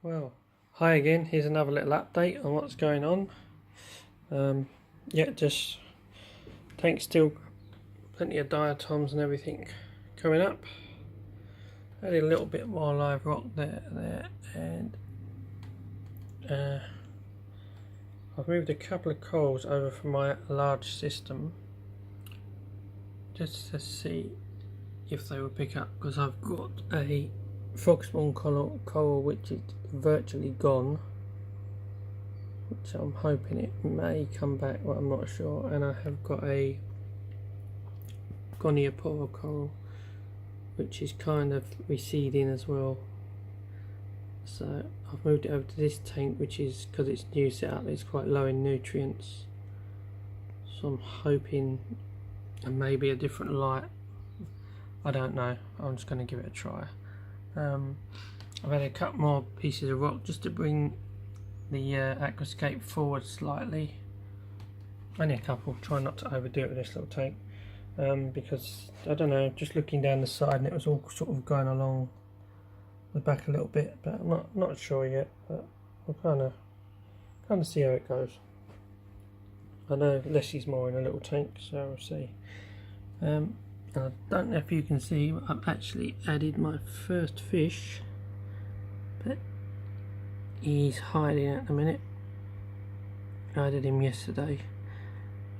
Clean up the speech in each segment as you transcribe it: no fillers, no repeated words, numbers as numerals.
Well, hi again. Here's another little update on what's going on. Yeah, just tank still plenty of diatoms and everything coming up. Added a little bit more live rock there, and I've moved a couple of corals over from my large system just to see if they will pick up, because I've got a frog spawn coral which is virtually gone, which I'm hoping it may come back, but I'm not sure. And I have got a Goniopora coral which is kind of receding as well, so I've moved it over to this tank, which is, because it's new setup, it's quite low in nutrients, so I'm hoping maybe a different light. I don't know, I'm just going to give it a try. I've had a couple more pieces of rock just to bring the aquascape forward slightly, only a couple, try not to overdo it with this little tank, because I don't know, just looking down the side and it was all sort of going along the back a little bit, but I'm not sure yet, but we'll kind of see how it goes. I know Leslie's more in a little tank, so we'll see. I don't know if you can see, but I've actually added my first fish, but he's hiding at the minute. I added him yesterday.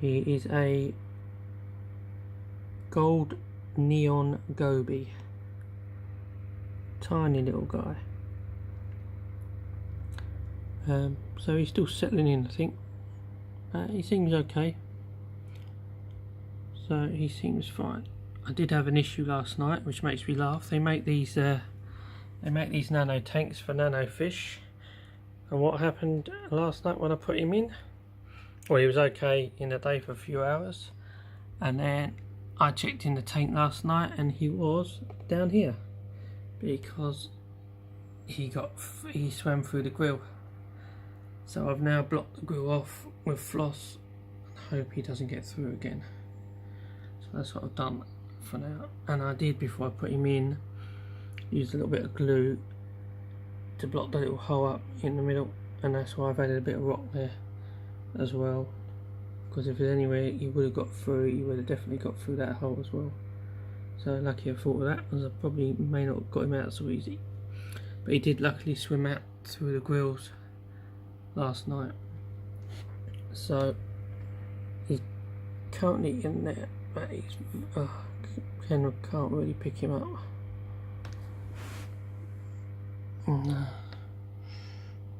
He is a gold neon goby, tiny little guy. So he's still settling in, I think. He seems okay, so he seems fine. I did have an issue last night which makes me laugh. They make these nano tanks for nano fish, and what happened last night when I put him in, well, he was okay in the day for a few hours, and then I checked in the tank last night and he was down here because he swam through the grill. So I've now blocked the grill off with floss and hope he doesn't get through again. So that's what I've done for now. And I did, before I put him in, use a little bit of glue to block the little hole up in the middle, and that's why I've added a bit of rock there as well, because if there's anywhere he would have got through, he would have definitely got through that hole as well. So lucky I thought of that, because I probably may not have got him out so easy, but he did luckily swim out through the grills last night. So he's currently in there, but he's can't really pick him up.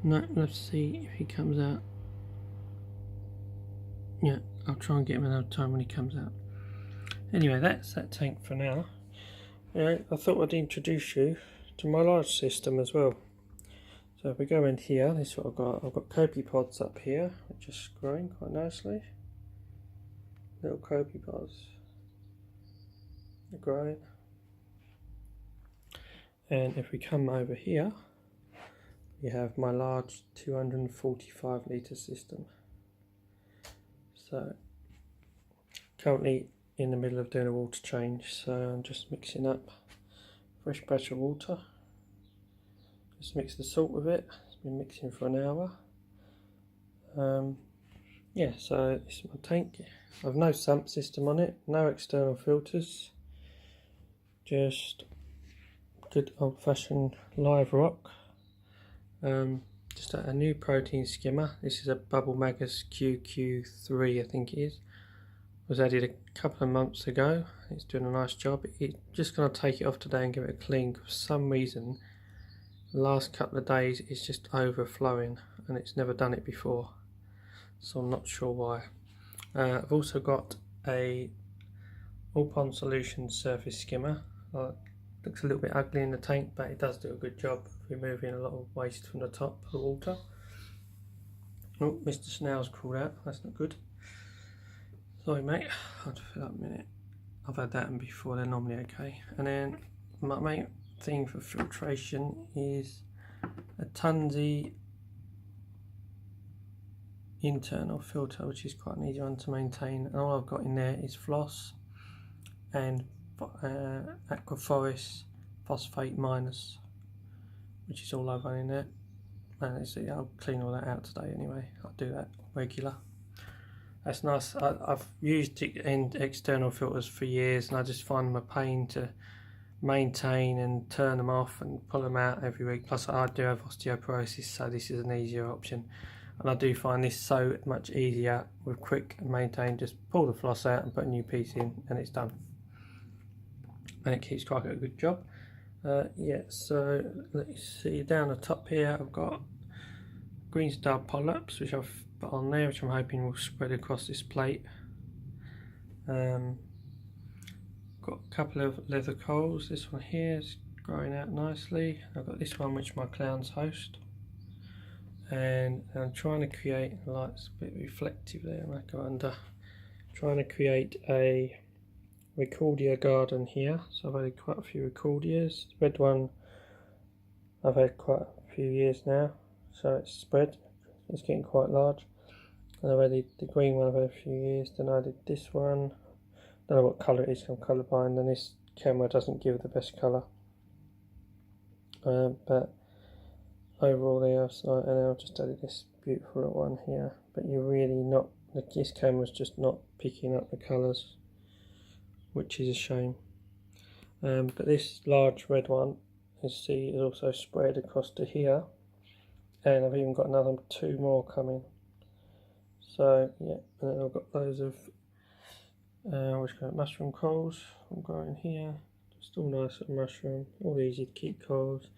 No, let's see if he comes out. Yeah, I'll try and get him another time when he comes out. Anyway, that's that tank for now. I thought I'd introduce you to my large system as well. So if we go in here, this is what I've got copepods up here, which are growing quite nicely. Little copepods. They're growing. And if we come over here, we have my large 245 litre system. So currently in the middle of doing a water change, so I'm just mixing up fresh batch of water. Just mix the salt with it. It's been mixing for an hour. Yeah, so this is my tank. I've no sump system on it, no external filters, just good old-fashioned live rock. Just a new protein skimmer. This is a Bubble Magus QQ3, I think it is. Was added a couple of months ago. It's doing a nice job. It's just going to take it off today and give it a clean. For some reason, the last couple of days it's just overflowing, and it's never done it before, so I'm not sure why. I've also got a All Pond Solutions surface skimmer. Looks a little bit ugly in the tank, but it does do a good job of removing a lot of waste from the top of the water. Oh, Mr. Snail's crawled out, that's not good. Sorry mate, I'll just fill up a minute. I've had that before, they're normally okay. And then my main thing for filtration is a Tunzi internal filter, which is quite an easy one to maintain. And all I've got in there is floss and Aquaforest phosphate minus, which is all I've got in there. And let's see, I'll clean all that out today anyway. I'll do that regular. That's nice. I've used external filters for years, and I just find them a pain to maintain and turn them off and pull them out every week. Plus I do have osteoporosis, so this is an easier option, and I do find this so much easier with quick and maintain. Just pull the floss out and put a new piece in and it's done, and it keeps quite a good job. Yeah, so let's see, down the top here I've got green star polyps, which I've put on there, which I'm hoping will spread across this plate. Got a couple of leather corals. This one here is growing out nicely. I've got this one which my clowns host, and I'm trying to create, the light's a bit reflective there, I might go under, trying to create a Recordia garden here. So I've had quite a few Recordias. The red one I've had quite a few years now, so it's spread, it's getting quite large. And I've had the green one I've had a few years. Then I did this one. Don't know what colour it is, I'm colourblind, and this camera doesn't give the best colour. But overall they are, and I've just added this beautiful little one here. But you're really not, this camera's just not picking up the colours, which is a shame. But this large red one, you see, is also spread across to here, and I've even got another 2 more coming. So yeah, and then I've got loads of mushroom corals I'm growing here. Just all nice little mushroom, all easy to keep corals.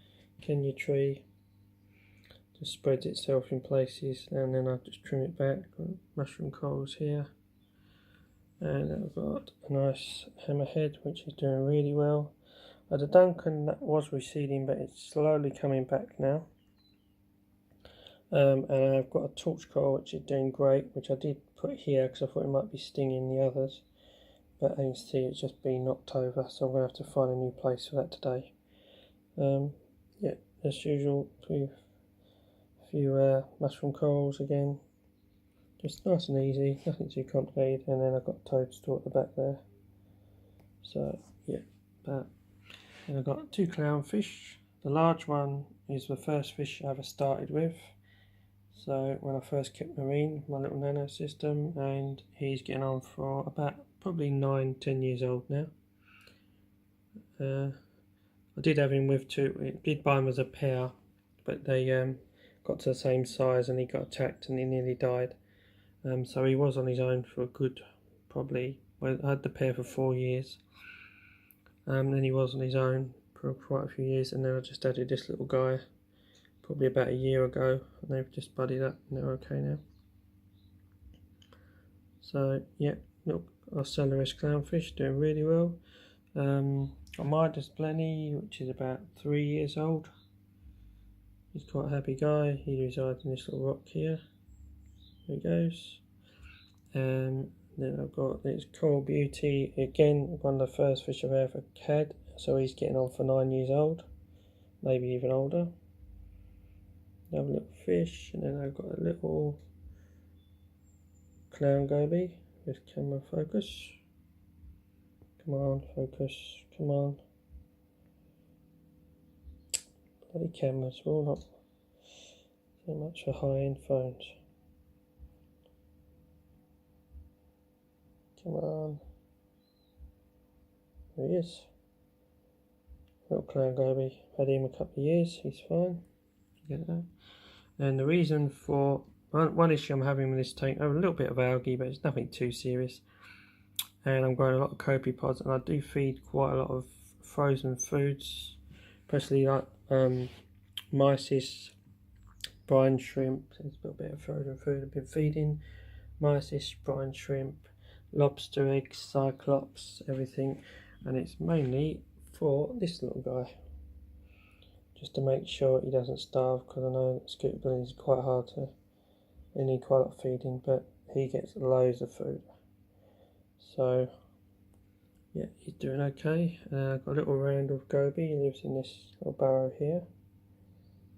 Kenya tree just spreads itself in places, and then I just trim it back. Got mushroom corals here, and I've got a nice hammerhead which is doing really well. The Duncan that was receding, but it's slowly coming back now. And I've got a torch coral which is doing great, which I did put here because I thought it might be stinging the others. But as you can see, it's just been knocked over, so I'm going to have to find a new place for that today. Yeah, as usual, a few mushroom corals again. Just nice and easy, nothing too complicated. And then I've got toadstool at the back there. So, yeah, that. And I've got 2 clownfish. The large one is the first fish I ever started with. So when I first kept marine, my little nano system, and he's getting on for about probably 9-10 years old now. I did have him with 2, I did buy him as a pair, but they got to the same size and he got attacked and he nearly died. So he was on his own for a good, probably, well, I had the pair for 4 years. Then he was on his own for quite a few years, and then I just added this little guy probably about a year ago, and they've just buddied up and they're okay now. So yeah, look, our Celeris clownfish doing really well. Got Midas Blenny, which is about 3 years old. He's quite a happy guy. He resides in this little rock here. There he goes. Then I've got this Coral Beauty, again one of the first fish I've ever had, so he's getting on for 9 years old, maybe even older. Another little fish, and then I've got a little clown goby with camera focus. Come on, focus, come on. Bloody cameras, we're all not so much for high-end phones. Come on. There he is. Little clown goby. Had him a couple of years, he's fine. Get that. And the reason for one issue I'm having with this tank, I have a little bit of algae, but it's nothing too serious. And I'm growing a lot of copepods, and I do feed quite a lot of frozen foods, especially like mysis, brine shrimp. There's a little bit of frozen food I've been feeding. Mysis, brine shrimp, lobster eggs, cyclops, everything. And it's mainly for this little guy, just to make sure he doesn't starve, because I know that Scooter is quite hard to, they need quite a lot of feeding, but he gets loads of food. So yeah, he's doing okay. I've got a little Randall goby, he lives in this little burrow here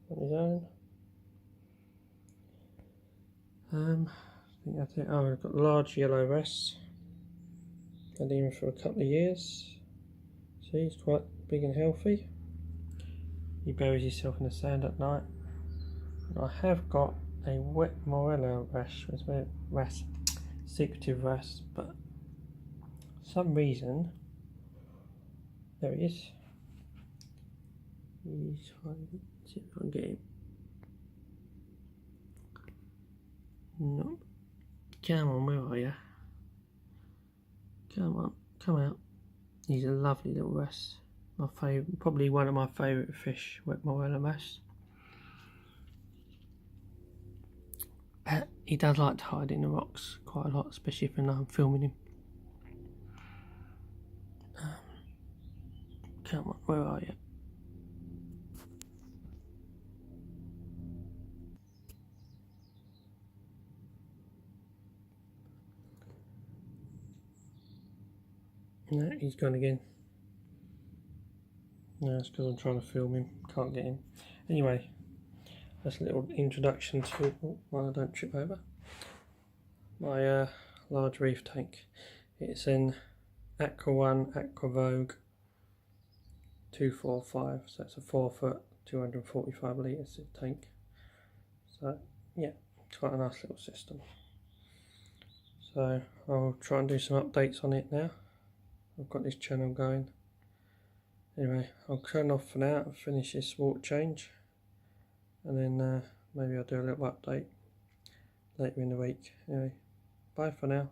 on his own. I think that's it. Oh, I've got large yellow wrests. Had him for a couple of years. See, he's quite big and healthy. He buries himself in the sand at night. I have got a wet morella wrasse, secretive wrasse, but for some reason, there he is. He's fine. See if I can get him. Nope. Come on, where are you? Come on, come out. He's a lovely little wrasse. My favourite, probably one of my favourite fish, wet morella wrasse. He does like to hide in the rocks quite a lot, especially if I know I'm filming him. Come on, where are you? No, he's gone again. No, it's because I'm trying to film him. Can't get him. Anyway, that's a little introduction to, well, I don't trip over, my large reef tank. It's in Aqua 1 Aqua Vogue 245, so it's a 4 foot 245 litres tank. So yeah, it's quite a nice little system. So I'll try and do some updates on it now. I've got this channel going. Anyway, I'll turn off for now and finish this water change, and then maybe I'll do a little update later in the week. Anyway, bye for now.